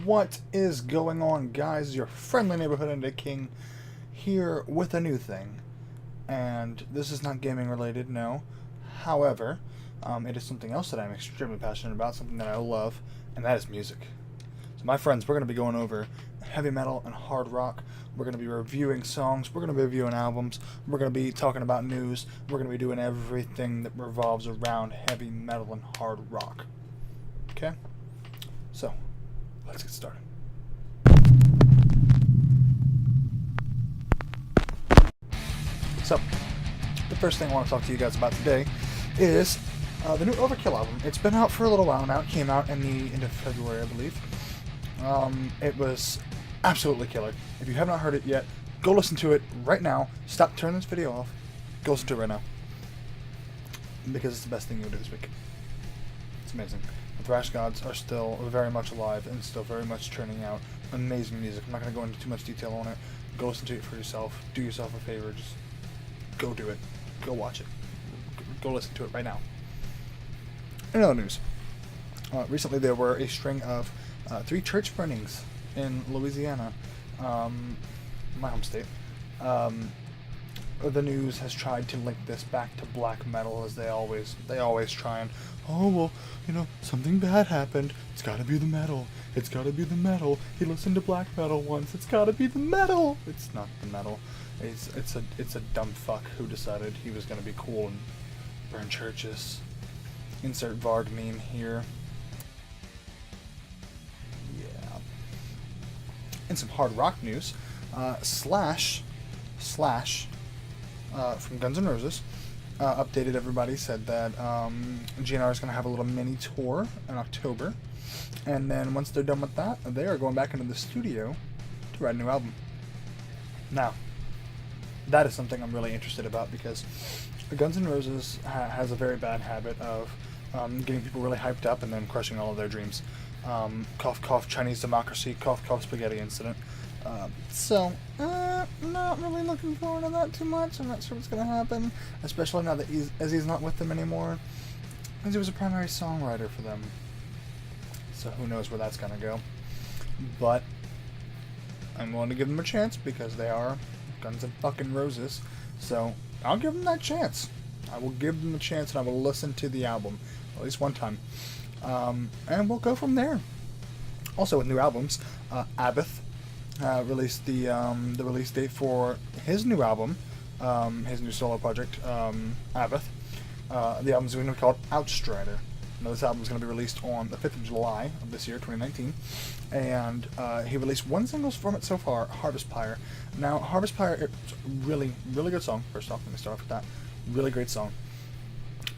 What is going on, guys? Your friendly neighborhood Undead King here with a new thing. And this is not gaming related, no. However, it is something else that I'm extremely passionate about, something that I love, and that is music. So my friends, we're going to be going over heavy metal and hard rock. We're going to be reviewing songs. We're going to be reviewing albums. We're going to be talking about news. We're going to be doing everything that revolves around heavy metal and hard rock. Okay? So, let's get started. So, the first thing I want to talk to you guys about today is the new Overkill album. It's been out for a little while now. It came out in the end of February, I believe. It was absolutely killer. If you have not heard it yet, go listen to it right now. Stop, turn this video off. Go listen to it right now. Because it's the best thing you'll do this week. It's amazing. The thrash gods are still very much alive and still very much churning out amazing music. I'm not going to go into too much detail on it. Go listen to it for yourself. Do yourself a favor. Just go do it. Go watch it. Go listen to it right now. In other news, recently there were a string of 3 church burnings in Louisiana, my home state. The news has tried to link this back to black metal, as they always try, and oh well, you know, something bad happened. It's got to be the metal. It's got to be the metal. He listened to black metal once. It's got to be the metal. It's not the metal. It's a dumb fuck who decided he was gonna be cool and burn churches. Insert Varg meme here. Yeah. In some hard rock news, Slash from Guns N' Roses updated everybody, said that GNR is going to have a little mini tour in October, and then once they're done with that, they are going back into the studio to write a new album. Now, that is something I'm really interested about, because Guns N' Roses has a very bad habit of getting people really hyped up and then crushing all of their dreams. Cough, cough, Chinese democracy, cough, cough, spaghetti incident. So, not really looking forward to that too much. I'm not sure what's going to happen, especially now that he's not with them anymore, as he was a primary songwriter for them. So who knows where that's going to go. But I'm willing to give them a chance, because they are Guns N' fucking Roses. So I'll give them that chance. I will give them a chance, and I will listen to the album at least one time, and we'll go from there. Also, with new albums, Abbott released the release date for his new album, his new solo project, Abbott. The album is going to be called Outsider. Now, this album is going to be released on the 5th of July of this year, 2019, and he released one single from it so far, Harvest Pyre. Now, Harvest Pyre, it's a really, really good song. First off, let me start off with that. Really great song.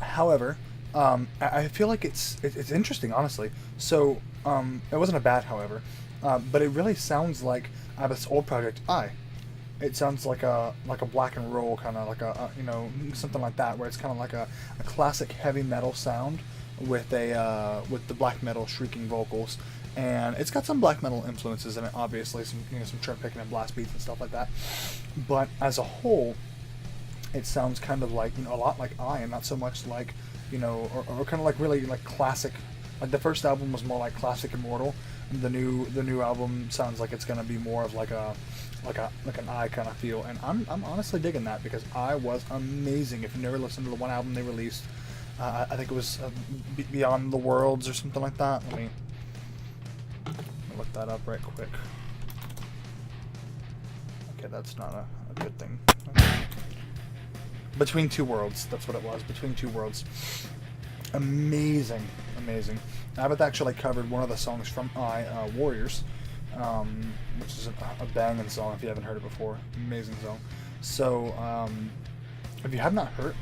However, I feel like it's interesting, honestly. So, it wasn't a bad, however, but it really sounds like Abbott's old project, It sounds like a black and roll, kind of like a you know, something like that, where it's kind of like a classic heavy metal sound with the black metal shrieking vocals, and it's got some black metal influences in it, obviously, some trim picking and blast beats and stuff like that. But as a whole, it sounds kind of like, a lot like and not so much like, or kind of like really like classic. Like the first album was more like classic Immortal, and the new album sounds like it's gonna be more of like an kind of feel, and I'm honestly digging that, because was amazing. If you never listened to the one album they released, I think it was Beyond the Worlds or something like that. Let me look that up right quick. Okay, that's not a good thing. Between Two Worlds, that's what it was. Between Two Worlds. Amazing. Abbott actually covered one of the songs from Warriors, which is a banging song if you haven't heard it before. Amazing song. So, if you have not heard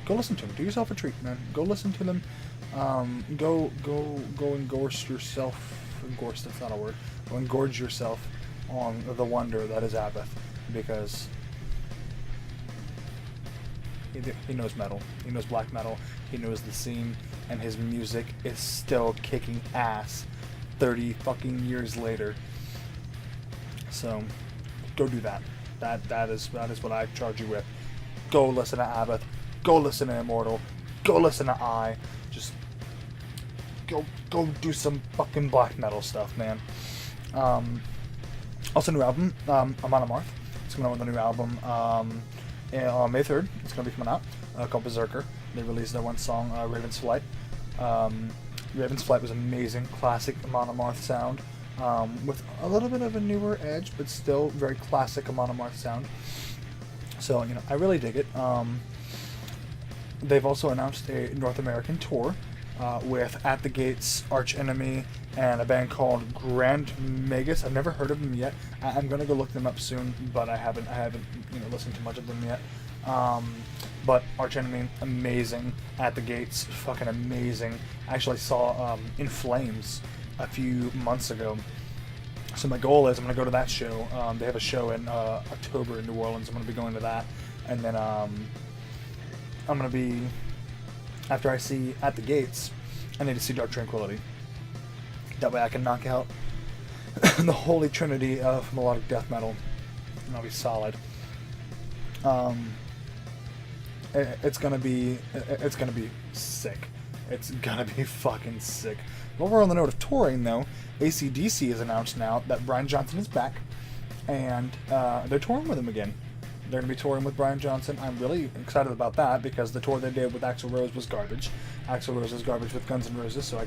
go listen to them. Do yourself a treat, man. Go listen to them. Go engorge yourself. Engorge, that's not a word. Go engorge yourself on the wonder that is Abbott, because he knows metal. He knows black metal. He knows the scene, and his music is still kicking ass 30 fucking years later. So, go do that. That is what I charge you with. Go listen to Abbott. Go listen to Immortal. Go listen to Just go do some fucking black metal stuff, man. Also, new album, Amon Amarth. It's coming out with a new album on May 3rd. It's going to be coming out called Berserker. They released their one song, Raven's Flight. Raven's Flight was amazing, classic Amon Amarth sound, with a little bit of a newer edge, but still very classic Amon Amarth sound. So, you know, I really dig it. They've also announced a North American tour with At the Gates, Arch Enemy, and a band called Grand Magus. I've never heard of them yet. I'm gonna go look them up soon, but I haven't listened to much of them yet. But Arch Enemy, amazing. At the Gates, fucking amazing. I actually saw In Flames a few months ago. So my goal is I'm gonna go to that show. They have a show in October in New Orleans. I'm gonna be going to that, and then I'm gonna be, after I see At the Gates, I need to see Dark Tranquillity. That way I can knock out the holy trinity of melodic death metal, and I'll be solid. It's gonna be sick. It's gonna be fucking sick. While we're on the note of touring, though, AC/DC has announced now that Brian Johnson is back, and they're touring with him again. They're going to be touring with Brian Johnson. I'm really excited about that because the tour they did with Axl Rose was garbage. Axl Rose is garbage with Guns N' Roses, so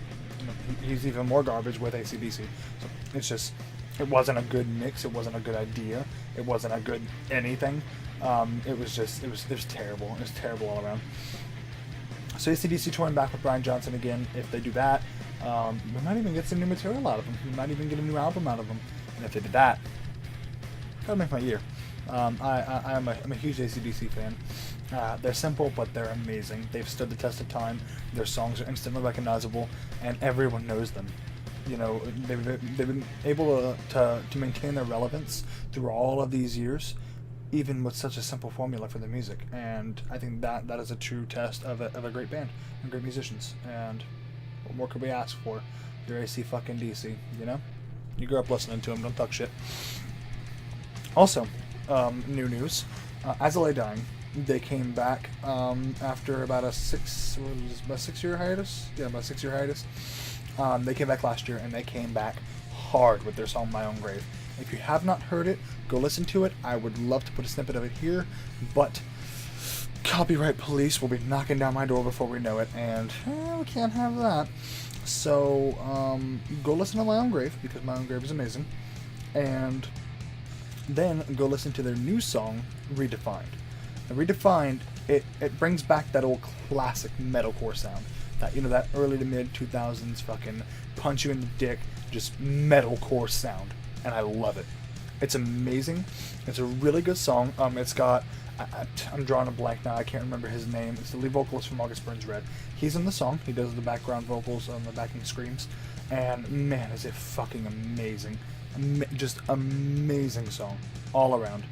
he's even more garbage with AC/DC. So it's just, it wasn't a good mix. It wasn't a good idea. It wasn't a good anything. It was terrible. It was terrible all around. So AC/DC touring back with Brian Johnson again. If they do that, we might even get some new material out of them. We might even get a new album out of them. And if they did that, that'll make my year. I'm a huge AC/DC fan. They're simple, but they're amazing. They've stood the test of time. Their songs are instantly recognizable, and everyone knows them. You know, they've been able to maintain their relevance through all of these years, even with such a simple formula for their music. And I think that is a true test of a great band and great musicians. And what more could we ask for? You're AC fucking DC, you know? You grew up listening to them, don't talk shit. Also, new news. As I Lay Dying, they came back after about a 6-year hiatus. Yeah, about a 6-year hiatus. They came back last year, and they came back hard with their song My Own Grave. If you have not heard it, go listen to it. I would love to put a snippet of it here, but copyright police will be knocking down my door before we know it, and we can't have that. So go listen to My Own Grave, because My Own Grave is amazing, and then go listen to their new song, Redefined. Now, Redefined, it brings back that old classic metalcore sound. That early to mid 2000s fucking punch you in the dick, just metalcore sound. And I love it. It's amazing. It's a really good song. It's got, I'm drawing a blank now, I can't remember his name. It's the lead vocalist from August Burns Red. He's in the song. He does the background vocals, the backing screams. And man, is it fucking amazing. Just amazing song all around.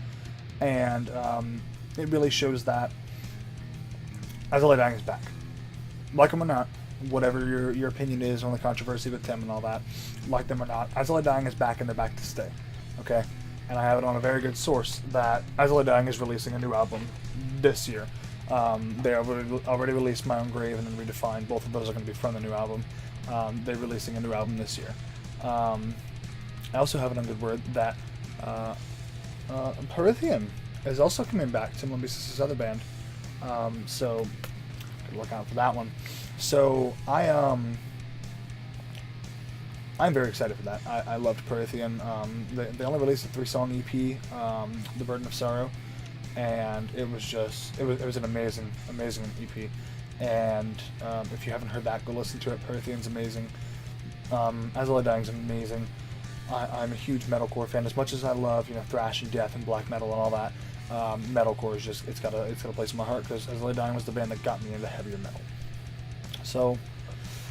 And it really shows that As I Lay Dying is back. Like them or not, whatever your opinion is on the controversy with Tim and all that, like them or not, As I Lay Dying is back, and they're back to stay. Okay? And I have it on a very good source that As I Lay Dying is releasing a new album this year. They already released My Own Grave and then Redefined. Both of those are going to be from the new album. They're releasing a new album this year. I also have it on good word that Pyre is also coming back to Limbiskit's other band. So look out for that one. So I'm very excited for that. I loved Pyre. They only released a 3-song EP, The Burden of Sorrow, and it was an amazing EP. And if you haven't heard that, go listen to it. Pyre's amazing. As I Lay Dying is amazing. I'm a huge metalcore fan. As much as I love thrash and death and black metal and all that, metalcore is just it's got a place in my heart, because As I Lay Dying was the band that got me into heavier metal. So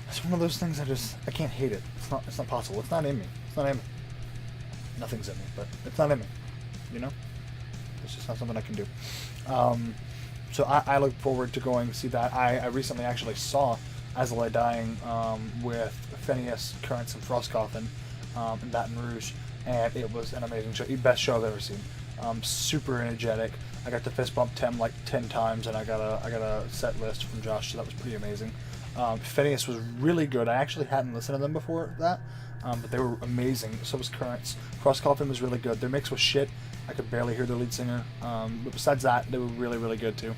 it's one of those things I can't hate it. It's not possible. It's not in me. It's not in me. Nothing's in me, but it's not in me. It's just not something I can do. So I look forward to going to see that. I recently actually saw As I Lay Dying with Phineas, Currents, and Frostcoffin in Baton Rouge, and it was an amazing show. Best show I've ever seen. Super energetic. I got to fist bump Tim like 10 times, and I got a set list from Josh, so that was pretty amazing. Phineas was really good. I actually hadn't listened to them before that, but they were amazing. So was Currents. Cross Coffin was really good. Their mix was shit. I could barely hear their lead singer. But besides that, they were really, really good too.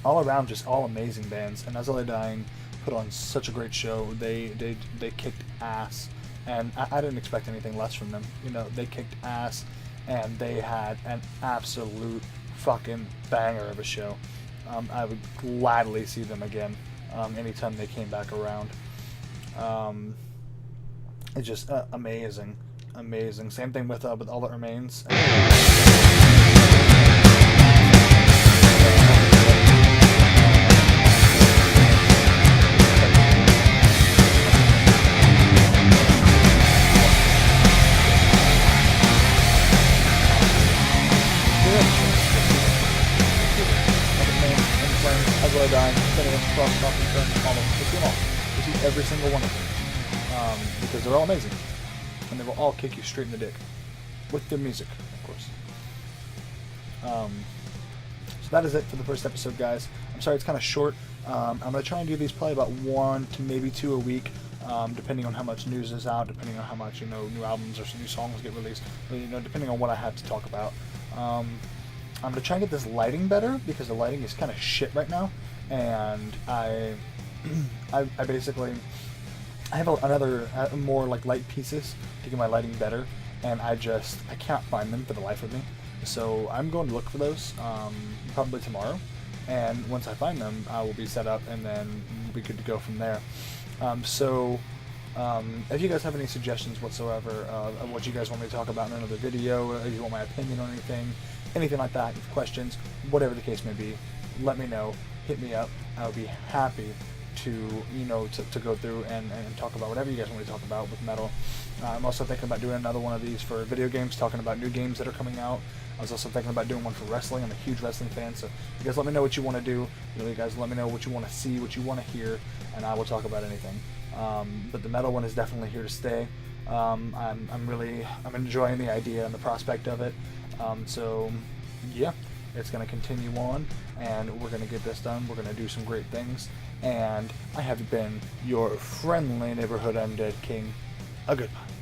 All around, just all amazing bands. And As I Lay Dying put on such a great show. They kicked ass, and I didn't expect anything less from them. You know, they kicked ass, and they had an absolute fucking banger of a show. I would gladly see them again anytime they came back around. It's just amazing. Same thing with All That Remains. As I Lay Dying, Phineas, Cross Coffin, Currents, all of them. Just see them all. Just see every single one of them. Because they're all amazing. And they will all kick you straight in the dick. With their music, of course. So that is it for the first episode, guys. I'm sorry it's kind of short. I'm going to try and do these probably about 1 to maybe 2 a week, depending on how much news is out, depending on how much, new albums or some new songs get released, depending on what I have to talk about. I'm going to try and get this lighting better, because the lighting is kind of shit right now, and I basically, I have another more like light pieces to get my lighting better, and I can't find them for the life of me. So I'm going to look for those probably tomorrow, and once I find them, I will be set up, and then we'll be good to go from there. If you guys have any suggestions whatsoever of what you guys want me to talk about in another video, if you want my opinion on anything like that, questions, whatever the case may be, let me know. Hit me up. I would be happy to go through and talk about whatever you guys want me to talk about with metal. I'm also thinking about doing another one of these for video games, talking about new games that are coming out. I was also thinking about doing one for wrestling. I'm a huge wrestling fan, so you guys let me know what you want to do. You guys let me know what you want to see, what you want to hear, and I will talk about anything. But the metal one is definitely here to stay. I'm enjoying the idea and the prospect of it. So yeah, it's going to continue on, and we're going to get this done. We're going to do some great things, and I have been your friendly neighborhood Undead King. A goodbye.